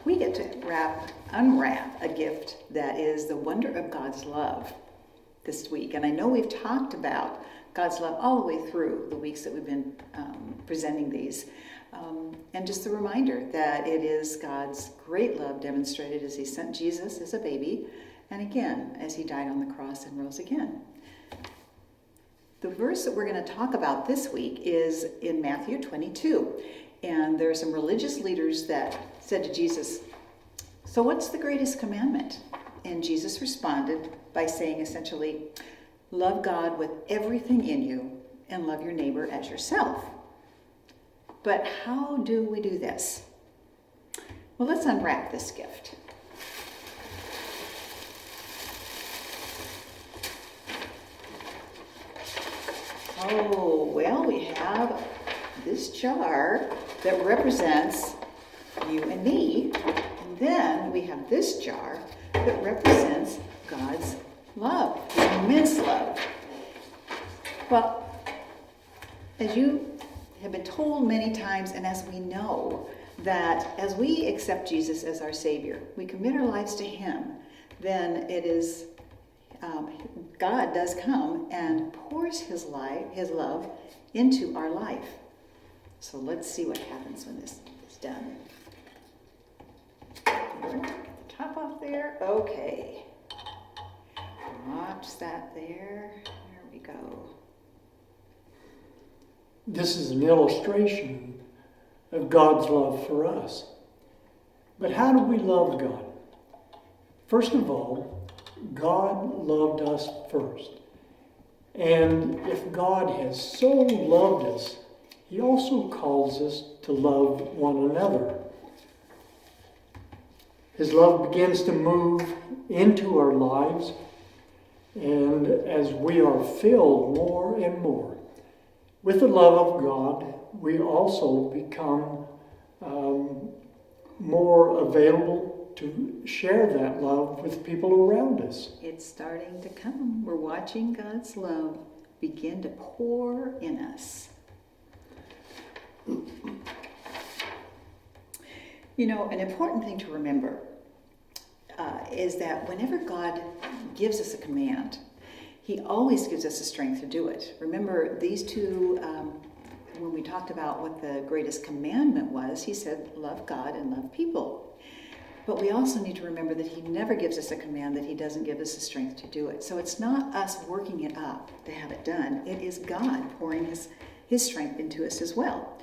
we get to unwrap a gift that is the wonder of God's love this week. And I know we've talked about God's love all the way through the weeks that we've been presenting these. And just a reminder that it is God's great love demonstrated as he sent Jesus as a baby, and again, as he died on the cross and rose again. The verse that we're going to talk about this week is in Matthew 22. And there are some religious leaders that said to Jesus, "So what's the greatest commandment?" And Jesus responded by saying essentially, "Love God with everything in you and love your neighbor as yourself." But how do we do this? Well, let's unwrap this gift. Oh, well, we have this jar that represents you and me. And then we have this jar that represents God's love, his immense love. Well, as you have been told many times, and as we know, that as we accept Jesus as our Savior, we commit our lives to him, then it is God does come and pours his love into our life. So let's see what happens when this is done. Get the top off there. Okay. Watch that there. There we go. This is an illustration of God's love for us. But how do we love God? First of all, God loved us first. And if God has so loved us, he also calls us to love one another. His love begins to move into our lives, and as we are filled more and more with the love of God, we also become more available to share that love with people around us. It's starting to come. We're watching God's love begin to pour in us. You know, an important thing to remember is that whenever God gives us a command, he always gives us the strength to do it. Remember, these two, when we talked about what the greatest commandment was, he said, love God and love people. But we also need to remember that he never gives us a command that he doesn't give us the strength to do it. So it's not us working it up to have it done. It is God pouring his strength into us as well.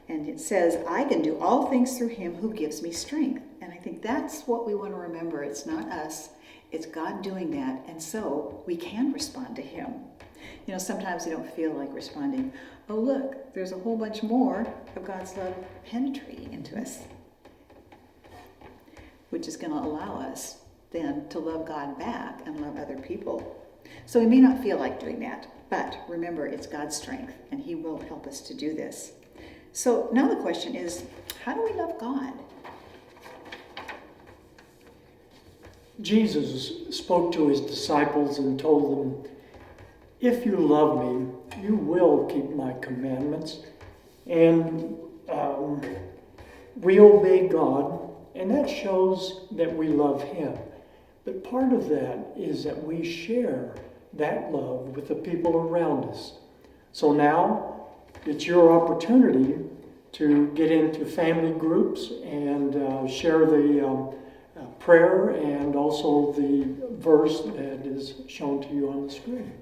And it says, I can do all things through him who gives me strength. And I think that's what we want to remember. It's not us. It's God doing that. And so we can respond to him. You know, sometimes we don't feel like responding. Oh, look, there's a whole bunch more of God's love penetrating into us, which is going to allow us then to love God back and love other people. So we may not feel like doing that, but remember, it's God's strength, and he will help us to do this. So now the question is, how do we love God? Jesus spoke to his disciples and told them, if you love me, you will keep my commandments. And we obey God, and that shows that we love him. But part of that is that we share that love with the people around us. So now it's your opportunity to get into family groups and share the prayer and also the verse that is shown to you on the screen.